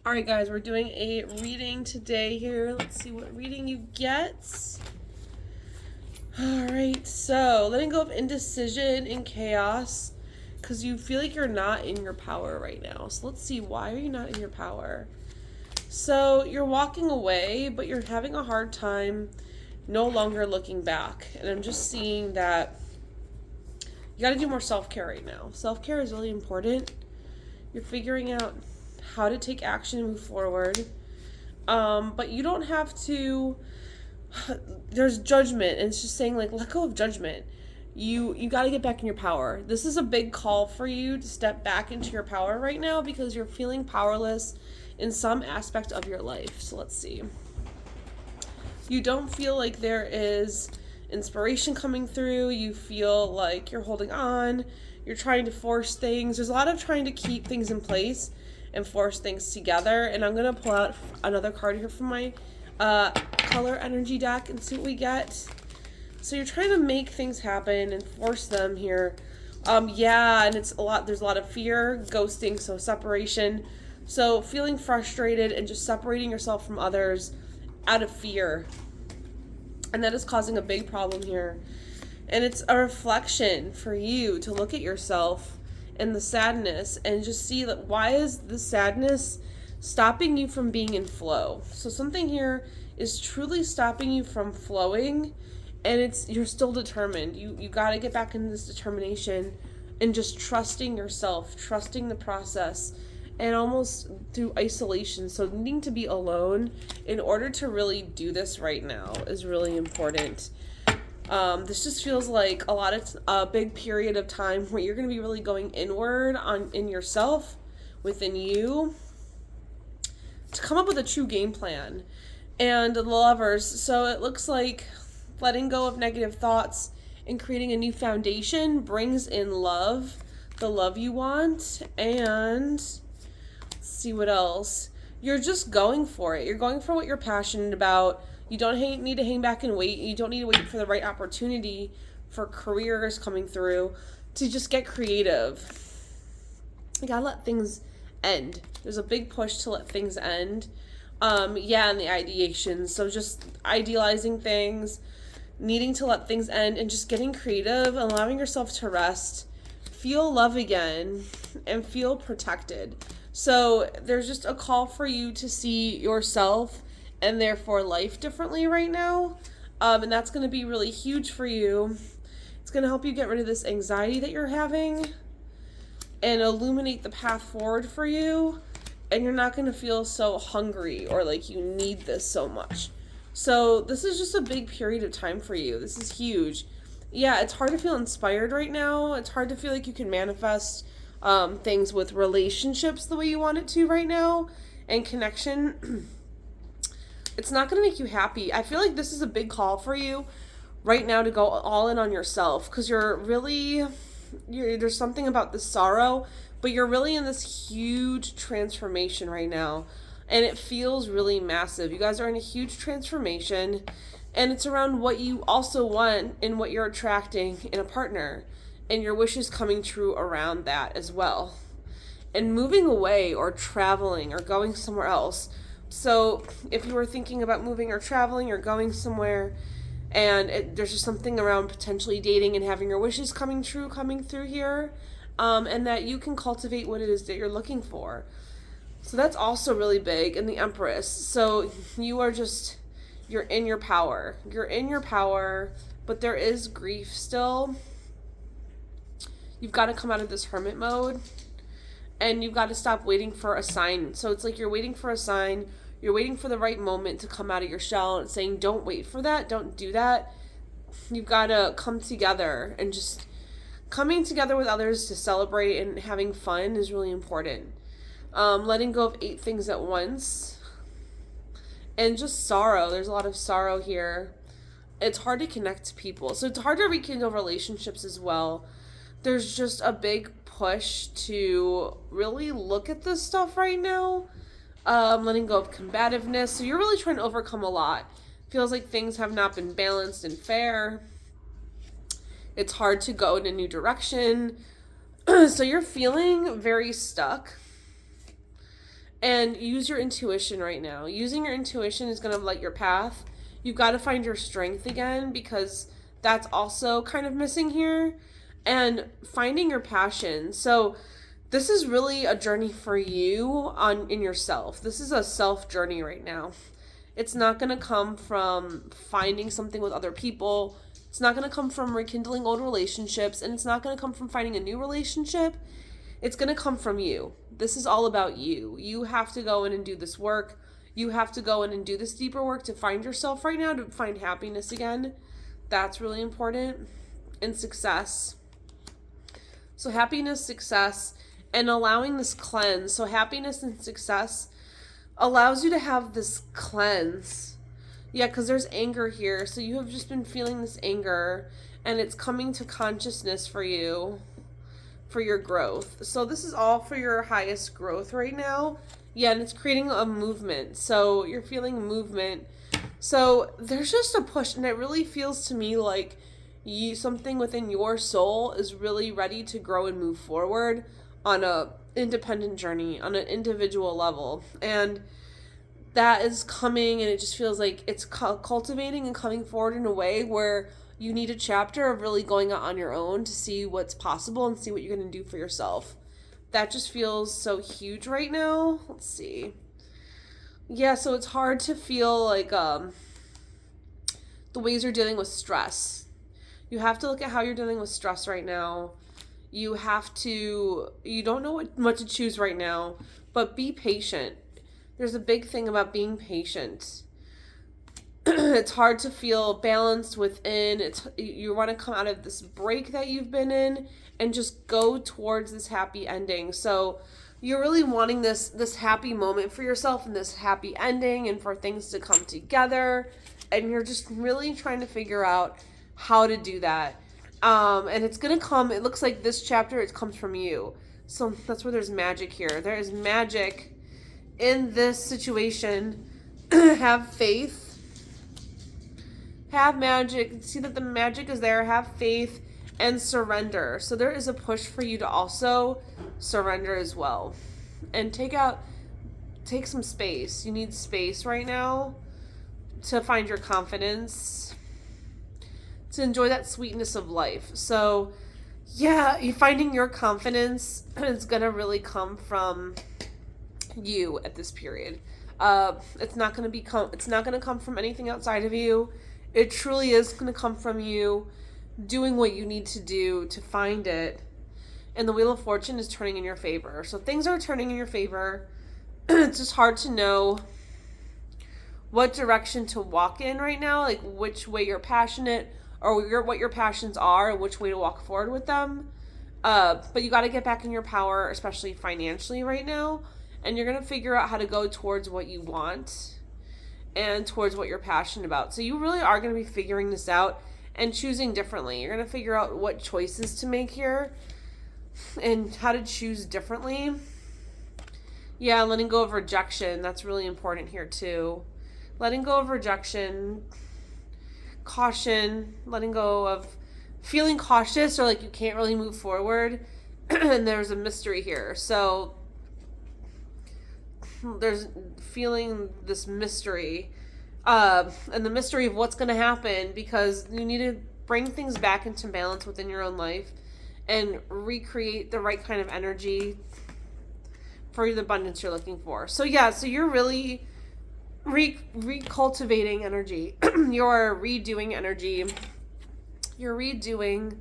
All right, guys, we're doing a reading today here. Let's see what reading you get. All right, so letting go of indecision and chaos because you feel like you're not in your power right now. So let's see, why are you not in your power? So you're walking away, but you're having a hard time no longer looking back. And I'm just seeing that you got to do more self-care right now. Self-care is really important. You're figuring out how to take action and move forward. But you don't have to. There's judgment, and it's just saying like let go of judgment. You got to get back in your power. This is a big call for you to step back into your power right now because you're feeling powerless in some aspect of your life. So let's see. You don't feel like there is inspiration coming through. You feel like you're holding on. You're trying to force things. There's a lot of trying to keep things in place and force things together. And I'm going to pull out another card here from my color energy deck and see what we get. So you're trying to make things happen and force them here. And it's there's a lot of fear, ghosting, so separation. So feeling frustrated and just separating yourself from others out of fear. And that is causing a big problem here. And it's a reflection for you to look at yourself and the sadness and just see that why is the sadness stopping you from being in flow. So something here is truly stopping you from flowing, and you're still determined. You got to get back into this determination and just trusting yourself, trusting the process, and almost through isolation. So needing to be alone in order to really do this right now is really important. This just feels like a big period of time where you're going to be really going inward in yourself, within you, to come up with a true game plan. And the Lovers, so it looks like letting go of negative thoughts and creating a new foundation brings in love, the love you want. And let's see what else. You're just going for it. You're going for what you're passionate about. You don't need to hang back and wait. You don't need to wait for the right opportunity for careers coming through to just get creative. You gotta let things end. There's a big push to let things end. And the ideation. So just idealizing things, needing to let things end, and just getting creative, allowing yourself to rest, feel love again, and feel protected. So there's just a call for you to see yourself and therefore life differently right now. And that's going to be really huge for you. It's going to help you get rid of this anxiety that you're having and illuminate the path forward for you. And you're not going to feel so hungry or like you need this so much. So this is just a big period of time for you. This is huge. Yeah, it's hard to feel inspired right now. It's hard to feel like you can manifest things with relationships the way you want it to right now. And connection. It's not going to make you happy. I feel like this is a big call for you right now to go all in on yourself. Because there's something about the sorrow, but you're really in this huge transformation right now, and it feels really massive. You guys are in a huge transformation, and it's around what you also want and what you're attracting in a partner, and your wishes coming true around that as well, and moving away or traveling or going somewhere else. So if you were thinking about moving or traveling or going somewhere, and there's just something around potentially dating and having your wishes coming through here, and that you can cultivate what it is that you're looking for. So that's also really big. And the Empress. So you're in your power. You're in your power, but there is grief still. You've got to come out of this hermit mode, and you've got to stop waiting for a sign. So it's like you're waiting for a sign. You're waiting for the right moment to come out of your shell and saying, don't wait for that. Don't do that. You've got to come together, and just coming together with others to celebrate and having fun is really important. Letting go of 8 things at once. And just sorrow. There's a lot of sorrow here. It's hard to connect to people. So it's hard to rekindle relationships as well. There's just a big push to really look at this stuff right now. Letting go of combativeness. So you're really trying to overcome a lot. Feels like things have not been balanced and fair. It's hard to go in a new direction. So you're feeling very stuck. and use your intuition right now. Using your intuition is going to light your path. You've got to find your strength again, because that's also kind of missing here. And finding your passion. So this is really a journey for you in yourself. This is a self journey right now. It's not going to come from finding something with other people. It's not going to come from rekindling old relationships, and it's not going to come from finding a new relationship. It's going to come from you. This is all about you. You have to go in and do this work. You have to go in and do this deeper work to find yourself right now, to find happiness again. That's really important. And success. So happiness, success, and allowing this cleanse. So happiness and success allows you to have this cleanse. Yeah, because there's anger here. So you have just been feeling this anger, and it's coming to consciousness for you, for your growth. So this is all for your highest growth right now. Yeah, and it's creating a movement. So you're feeling movement. So there's just a push, and it really feels to me like something within your soul is really ready to grow and move forward on a independent journey, on an individual level. And that is coming, and it just feels like it's cultivating and coming forward in a way where you need a chapter of really going out on your own to see what's possible and see what you're going to do for yourself. That just feels so huge right now. Let's see. Yeah, so it's hard to feel like the ways you're dealing with stress. You have to look at how you're dealing with stress right now. You don't know what to choose right now, but be patient. There's a big thing about being patient. It's hard to feel balanced within. You want to come out of this break that you've been in and just go towards this happy ending. So you're really wanting this happy moment for yourself and this happy ending and for things to come together. And you're just really trying to figure out how to do that. And it's going to come, it looks like this chapter, it comes from you. So that's where there's magic here. There is magic in this situation. Have faith. Have magic. See that the magic is there. Have faith and surrender. So there is a push for you to also surrender as well. And take some space. You need space right now to find your confidence, to enjoy that sweetness of life. So yeah, you finding your confidence is going to really come from you at this period. It's not going to come from anything outside of you. It truly is going to come from you doing what you need to do to find it. And the Wheel of Fortune is turning in your favor. So things are turning in your favor. It's just hard to know what direction to walk in right now, like which way you're passionate or what your passions are and which way to walk forward with them. But you got to get back in your power, especially financially right now. And you're going to figure out how to go towards what you want and towards what you're passionate about. So you really are going to be figuring this out and choosing differently. You're going to figure out what choices to make here and how to choose differently. Yeah, letting go of rejection. That's really important here too. Letting go of rejection, caution, letting go of feeling cautious or like you can't really move forward. And there's a mystery here. So there's feeling this mystery and the mystery of what's going to happen, because you need to bring things back into balance within your own life and recreate the right kind of energy for the abundance you're looking for. So yeah, so you're really recultivating energy. You're redoing energy. You're redoing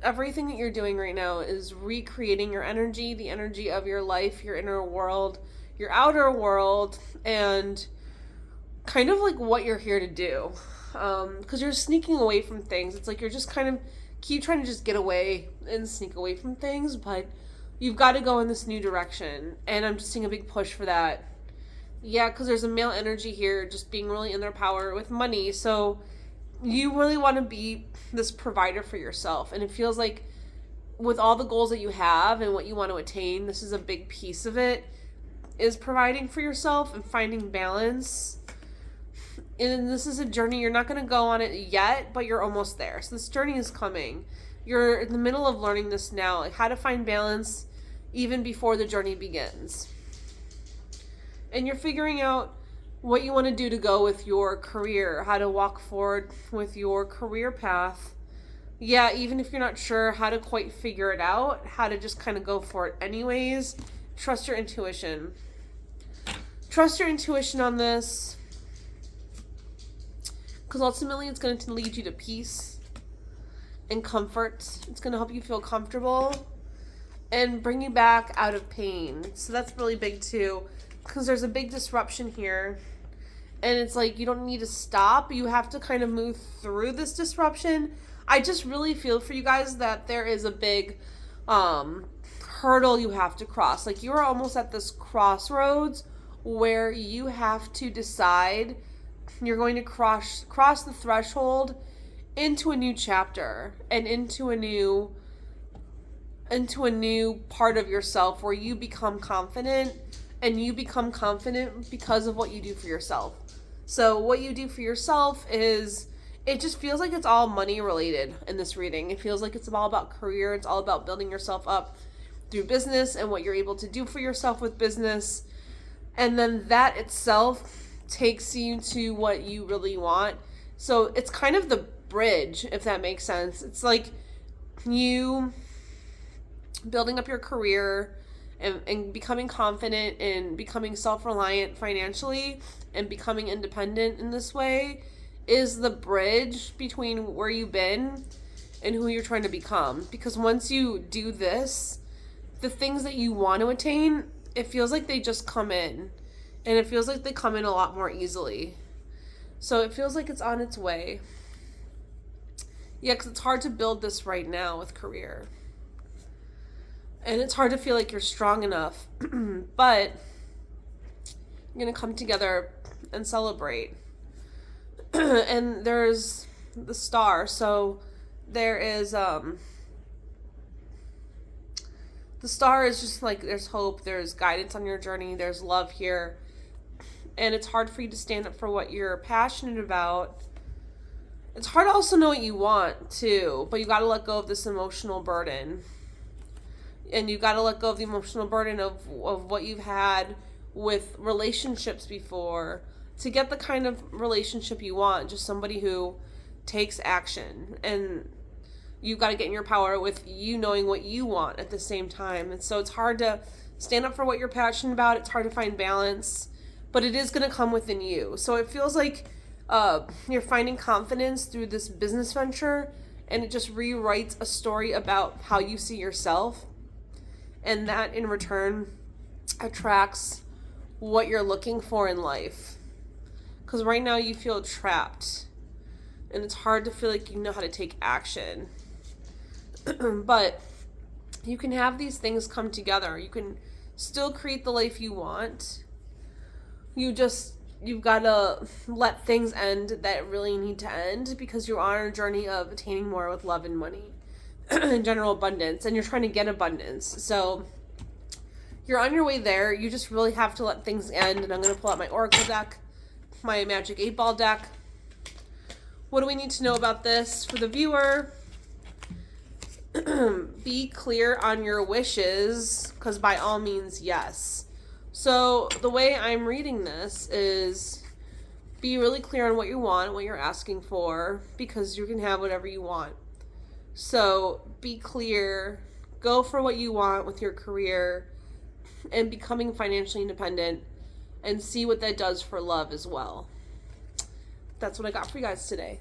everything that you're doing right now is recreating your energy, the energy of your life, your inner world, your outer world, and kind of like what you're here to do. Because you're sneaking away from things. It's like you're just kind of keep trying to just get away and sneak away from things, but you've got to go in this new direction. And I'm just seeing a big push for that. Yeah, because there's a male energy here just being really in their power with money. So you really want to be this provider for yourself. And it feels like with all the goals that you have and what you want to attain, this is a big piece of it, is providing for yourself and finding balance. And this is a journey. You're not going to go on it yet, but you're almost there. So this journey is coming. You're in the middle of learning this now, like how to find balance even before the journey begins. And you're figuring out what you want to do to go with your career, how to walk forward with your career path. Yeah, even if you're not sure how to quite figure it out, how to just kind of go for it anyways, trust your intuition. Trust your intuition on this, because ultimately it's going to lead you to peace and comfort. It's going to help you feel comfortable and bring you back out of pain. So that's really big too, because there's a big disruption here. And it's like, you don't need to stop. You have to kind of move through this disruption. I just really feel for you guys that there is a big hurdle you have to cross. Like, you're almost at this crossroads where you have to decide you're going to cross the threshold into a new chapter and into a new part of yourself where you become confident, and you become confident because of what you do for yourself. So what you do for yourself is, it just feels like it's all money related in this reading. It feels like it's all about career. It's all about building yourself up through business and what you're able to do for yourself with business. And then that itself takes you to what you really want. So it's kind of the bridge, if that makes sense. It's like you building up your career and becoming confident and becoming self-reliant financially and becoming independent in this way is the bridge between where you've been and who you're trying to become. Because once you do this, the things that you want to attain, it feels like they just come in. And it feels like they come in a lot more easily. So it feels like it's on its way. Yeah, because it's hard to build this right now with career. And it's hard to feel like you're strong enough. But you're going to come together and celebrate. And there's the star. So there is the star is just like, there's hope, there's guidance on your journey, there's love here. And it's hard for you to stand up for what you're passionate about. It's hard to also know what you want too, but you got to let go of this emotional burden. And you got to let go of the emotional burden of what you've had with relationships before to get the kind of relationship you want. Just somebody who takes action. And you've got to get in your power with you knowing what you want at the same time. And so it's hard to stand up for what you're passionate about. It's hard to find balance, but it is going to come within you. So it feels like you're finding confidence through this business venture, and it just rewrites a story about how you see yourself. And that in return attracts what you're looking for in life. Because right now you feel trapped. And it's hard to feel like you know how to take action. But you can have these things come together. You can still create the life you want. You've got to let things end that really need to end, because you're on a journey of attaining more with love and money. In general abundance, and you're trying to get abundance. So you're on your way there. You just really have to let things end. And I'm going to pull out my Oracle deck, my Magic 8-Ball deck. What do we need to know about this for the viewer? Be clear on your wishes, because by all means, yes. So the way I'm reading this is, be really clear on what you want, what you're asking for, because you can have whatever you want. So be clear, go for what you want with your career and becoming financially independent, and see what that does for love as well. That's what I got for you guys today.